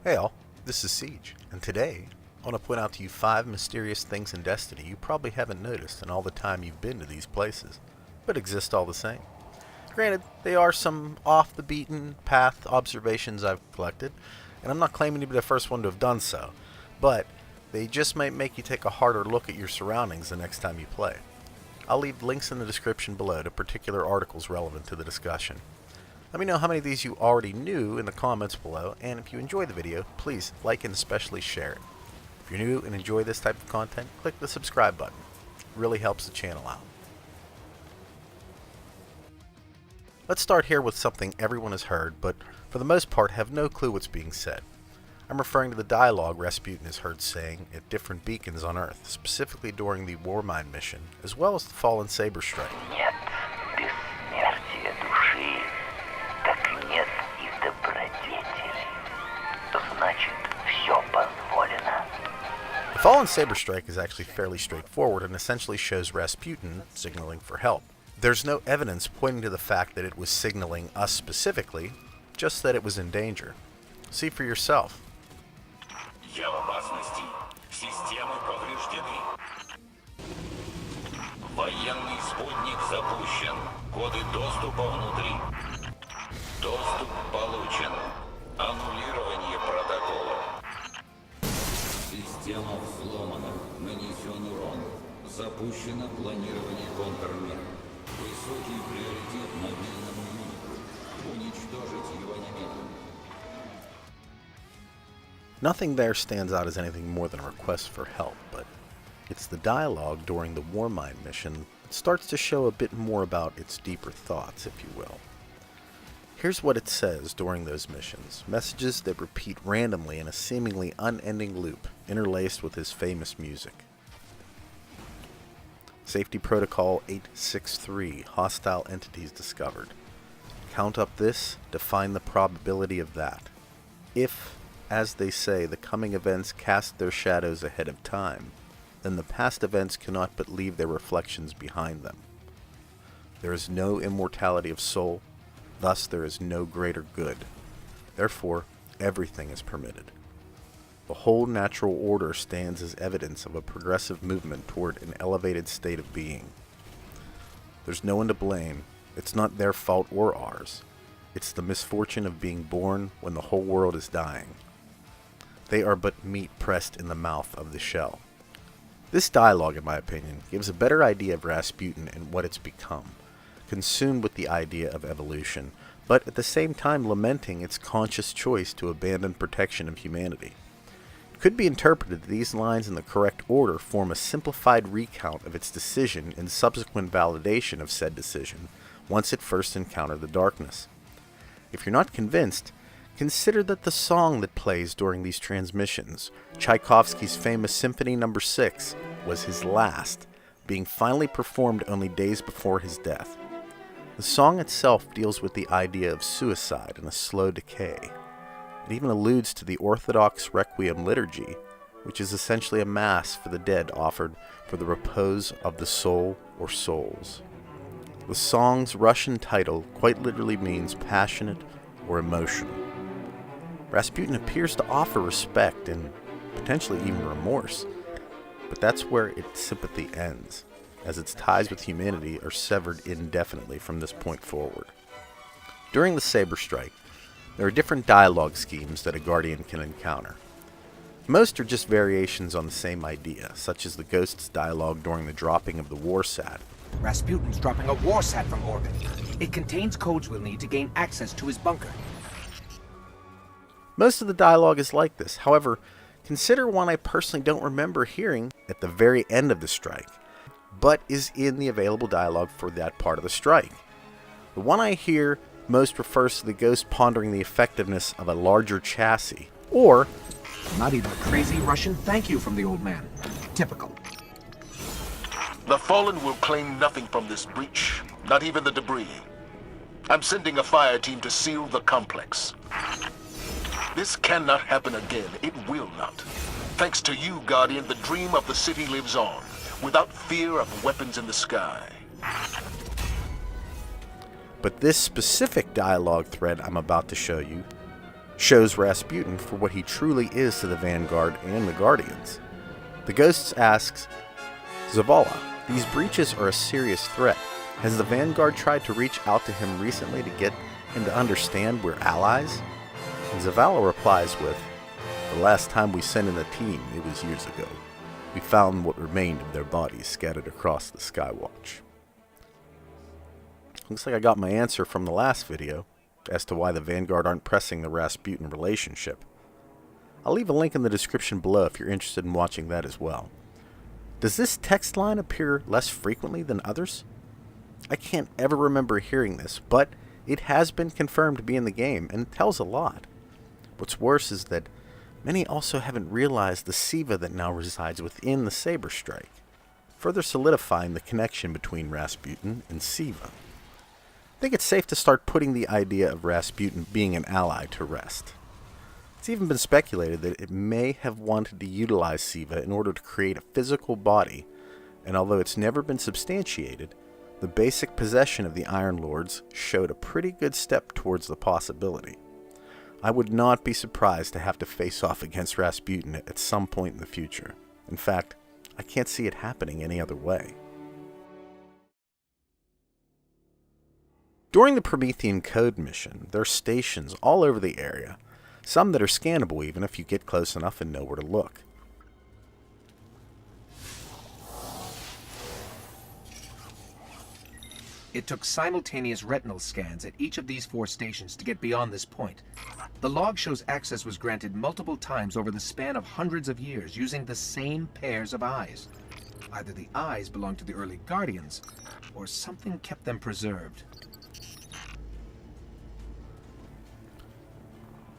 Hey all, this is Siege, and today I want to point out to you 5 mysterious things in Destiny you probably haven't noticed in all the time you've been to these places, but exist all the same. Granted, they are some off-the-beaten-path observations I've collected, and I'm not claiming to be the first one to have done so, but they just might make you take a harder look at your surroundings the next time you play. I'll leave links in the description below to particular articles relevant to the discussion. Let me know how many of these you already knew in the comments below, and if you enjoy the video, please like and especially share it. If you're new and enjoy this type of content, click the subscribe button. It really helps the channel out. Let's start here with something everyone has heard, but for the most part have no clue what's being said. I'm referring to the dialogue Rasputin is heard saying at different beacons on Earth, specifically during the Warmind mission, as well as the Fallen Saber Strike. The Fallen Saber Strike is actually fairly straightforward and essentially shows Rasputin signaling for help. There's no evidence pointing to the fact that it was signaling us specifically, just that it was in danger. See for yourself. Военный спутник запущен. Коды доступа внутри. Доступ получен. Аннулирование протокола. Система взломана. Нанесен урон. Запущено планирование контрмер. Высокий приоритет мобильному юниту. Уничтожить его немедленно. Nothing there stands out as anything more than a request for help, but it's the dialogue during the Warmind mission that starts to show a bit more about its deeper thoughts, if you will. Here's what it says during those missions, messages that repeat randomly in a seemingly unending loop, interlaced with his famous music. Safety Protocol 863, hostile entities discovered. Count up this, define the probability of that. If, as they say, the coming events cast their shadows ahead of time, then the past events cannot but leave their reflections behind them. There is no immortality of soul, thus there is no greater good. Therefore, everything is permitted. The whole natural order stands as evidence of a progressive movement toward an elevated state of being. There's no one to blame. It's not their fault or ours. It's the misfortune of being born when the whole world is dying. They are but meat pressed in the mouth of the shell. This dialogue, in my opinion, gives a better idea of Rasputin and what it's become, consumed with the idea of evolution, but at the same time lamenting its conscious choice to abandon protection of humanity. It could be interpreted that these lines in the correct order form a simplified recount of its decision and subsequent validation of said decision once it first encountered the darkness. If you're not convinced, consider that the song that plays during these transmissions, Tchaikovsky's famous Symphony No. 6, was his last, being finally performed only days before his death. The song itself deals with the idea of suicide and a slow decay. It even alludes to the Orthodox Requiem liturgy, which is essentially a mass for the dead offered for the repose of the soul or souls. The song's Russian title quite literally means passionate or emotional. Rasputin appears to offer respect and potentially even remorse, but that's where its sympathy ends, as its ties with humanity are severed indefinitely from this point forward. During the Saber Strike, there are different dialogue schemes that a Guardian can encounter. Most are just variations on the same idea, such as the Ghost's dialogue during the dropping of the Warsat. Rasputin's dropping a Warsat from orbit. It contains codes we'll need to gain access to his bunker. Most of the dialogue is like this. However, consider one I personally don't remember hearing at the very end of the strike, but is in the available dialogue for that part of the strike. The one I hear most refers to the Ghost pondering the effectiveness of a larger chassis, or Not even a crazy Russian thank you from the old man. Typical. The Fallen will claim nothing from this breach, not even the debris. I'm sending a fire team to seal the complex. This cannot happen again. It will not. Thanks to you, Guardian, the dream of the city lives on, without fear of weapons in the sky. But this specific dialogue thread I'm about to show you shows Rasputin for what he truly is to the Vanguard and the Guardians. The Ghost asks, Zavala, these breaches are a serious threat. Has the Vanguard tried to reach out to him recently to get him to understand we're allies? And Zavala replies with, the last time we sent in a team, it was years ago. We found what remained of their bodies scattered across the Skywatch. Looks like I got my answer from the last video as to why the Vanguard aren't pressing the Rasputin relationship. I'll leave a link in the description below if you're interested in watching that as well. Does this text line appear less frequently than others? I can't ever remember hearing this, but it has been confirmed to be in the game and it tells a lot. What's worse is that many also haven't realized the Siva that now resides within the Saber Strike, further solidifying the connection between Rasputin and Siva. I think it's safe to start putting the idea of Rasputin being an ally to rest. It's even been speculated that it may have wanted to utilize Siva in order to create a physical body, and although it's never been substantiated, the basic possession of the Iron Lords showed a pretty good step towards the possibility. I would not be surprised to have to face off against Rasputin at some point in the future. In fact, I can't see it happening any other way. During the Promethean Code mission, there are stations all over the area, some that are scannable even if you get close enough and know where to look. It took simultaneous retinal scans at each of these 4 stations to get beyond this point. The log shows access was granted multiple times over the span of hundreds of years using the same pairs of eyes. Either the eyes belonged to the early Guardians, or something kept them preserved.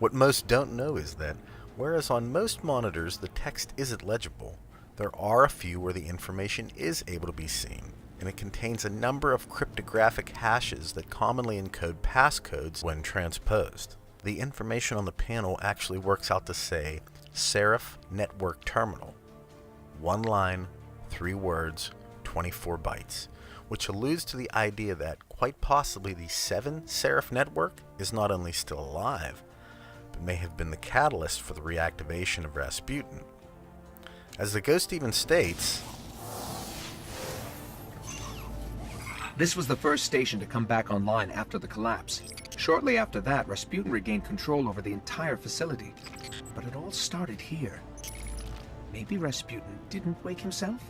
What most don't know is that, whereas on most monitors the text isn't legible, there are a few where the information is able to be seen, and it contains a number of cryptographic hashes that commonly encode passcodes when transposed. The information on the panel actually works out to say Seraph Network Terminal. 1 line, 3 words, 24 bytes, which alludes to the idea that quite possibly the 7 Seraph Network is not only still alive, but may have been the catalyst for the reactivation of Rasputin. As the Ghost even states, This was the first station to come back online after the collapse. Shortly after that, Rasputin regained control over the entire facility. But it all started here. Maybe Rasputin didn't wake himself?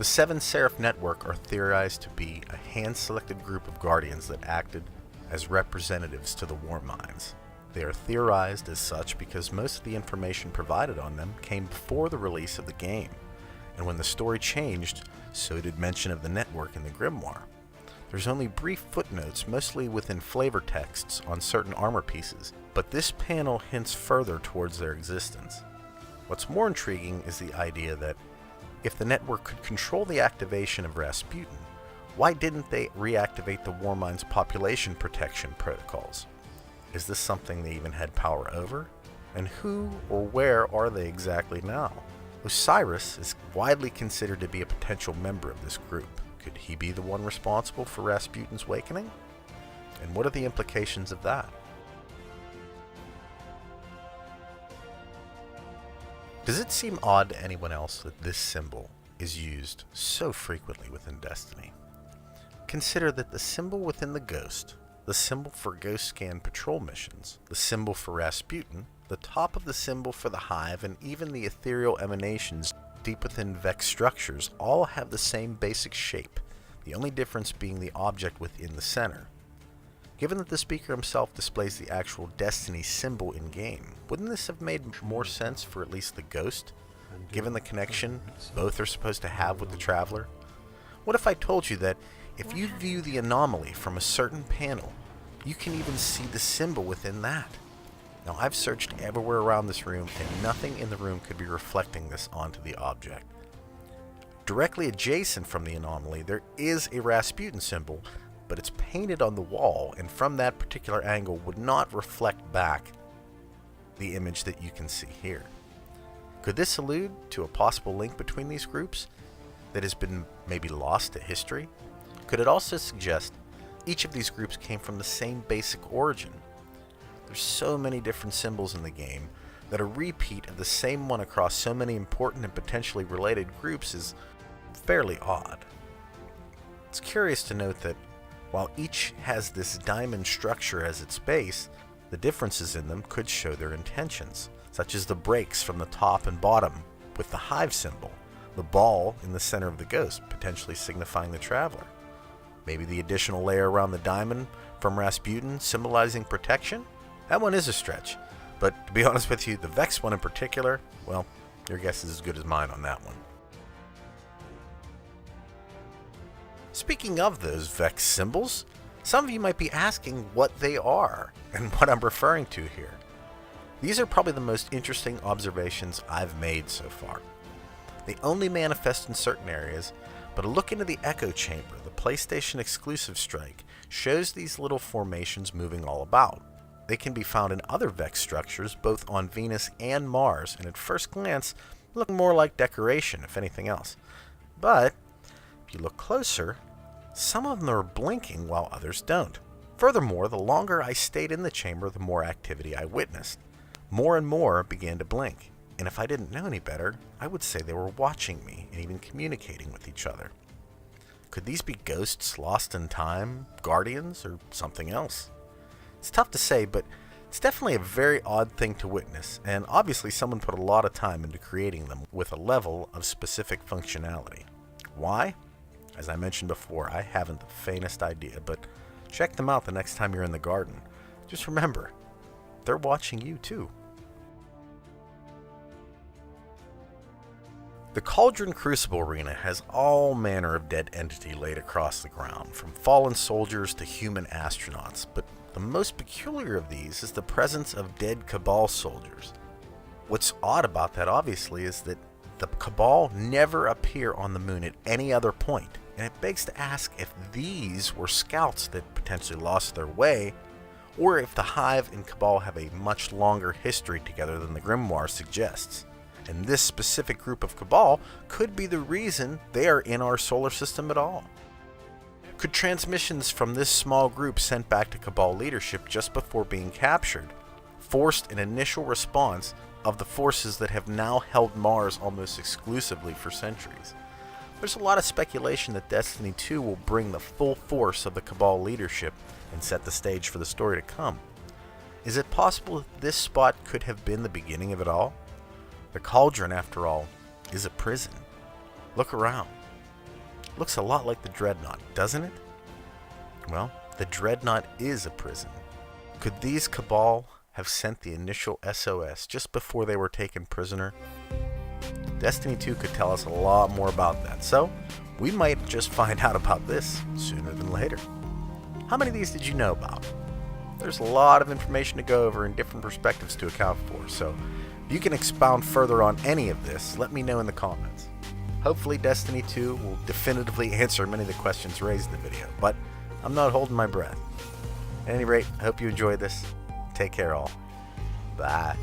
the 7 Seraph Network are theorized to be a hand-selected group of Guardians that acted as representatives to the War Minds. They are theorized as such because most of the information provided on them came before the release of the game, and when the story changed, so did mention of the network in the Grimoire. There's only brief footnotes, mostly within flavor texts on certain armor pieces, but this panel hints further towards their existence. What's more intriguing is the idea that if the network could control the activation of Rasputin, why didn't they reactivate the Warmind's population protection protocols? Is this something they even had power over? And who or where are they exactly now? Osiris is widely considered to be a potential member of this group. Could he be the one responsible for Rasputin's awakening? And what are the implications of that? Does it seem odd to anyone else that this symbol is used so frequently within Destiny? Consider that the symbol within the Ghost, the symbol for Ghost Scan patrol missions, the symbol for Rasputin, the top of the symbol for the Hive, and even the ethereal emanations deep within Vex structures all have the same basic shape, the only difference being the object within the center. Given that the speaker himself displays the actual Destiny symbol in-game, wouldn't this have made more sense for at least the Ghost, given the connection both are supposed to have with the Traveler? What if I told you that if you view the anomaly from a certain panel, you can even see the symbol within that? Now, I've searched everywhere around this room, and nothing in the room could be reflecting this onto the object. Directly adjacent from the anomaly, there is a Rasputin symbol, but it's painted on the wall, and from that particular angle would not reflect back the image that you can see here. Could this allude to a possible link between these groups that has been maybe lost to history? Could it also suggest each of these groups came from the same basic origin? There's so many different symbols in the game that a repeat of the same one across so many important and potentially related groups is fairly odd. It's curious to note that while each has this diamond structure as its base, the differences in them could show their intentions, such as the breaks from the top and bottom with the hive symbol, the ball in the center of the ghost potentially signifying the traveler, maybe the additional layer around the diamond from Rasputin symbolizing protection. That one is a stretch, but to be honest with you, the Vex one in particular, well, your guess is as good as mine on that one. Speaking of those Vex symbols, some of you might be asking what they are and what I'm referring to here. These are probably the most interesting observations I've made so far. They only manifest in certain areas, but a look into the Echo Chamber, the PlayStation exclusive strike, shows these little formations moving all about. They can be found in other Vex structures, both on Venus and Mars, and at first glance look more like decoration, if anything else. But if you look closer, some of them are blinking while others don't. Furthermore, the longer I stayed in the chamber, the more activity I witnessed. More and more began to blink, and if I didn't know any better, I would say they were watching me and even communicating with each other. Could these be ghosts lost in time, guardians, or something else? It's tough to say, but it's definitely a very odd thing to witness, and obviously someone put a lot of time into creating them with a level of specific functionality. Why? As I mentioned before, I haven't the faintest idea, but check them out the next time you're in the garden. Just remember, they're watching you too. The Cauldron Crucible Arena has all manner of dead entity laid across the ground, from fallen soldiers to human astronauts, but the most peculiar of these is the presence of dead Cabal soldiers. What's odd about that, obviously, is that the Cabal never appear on the moon at any other point, and it begs to ask if these were scouts that potentially lost their way, or if the Hive and Cabal have a much longer history together than the Grimoire suggests. And this specific group of Cabal could be the reason they are in our solar system at all. Could transmissions from this small group sent back to Cabal leadership just before being captured forced an initial response of the forces that have now held Mars almost exclusively for centuries? There's a lot of speculation that Destiny 2 will bring the full force of the Cabal leadership and set the stage for the story to come. Is it possible that this spot could have been the beginning of it all? The Cauldron, after all, is a prison. Look around. Looks a lot like the Dreadnought, doesn't it? Well, the Dreadnought is a prison. Could these Cabal have sent the initial SOS just before they were taken prisoner? Destiny 2 could tell us a lot more about that, so we might just find out about this sooner than later. How many of these did you know about? There's a lot of information to go over and different perspectives to account for, so if you can expound further on any of this, let me know in the comments. Hopefully Destiny 2 will definitively answer many of the questions raised in the video, but I'm not holding my breath. At any rate, I hope you enjoyed this. Take care all. Bye.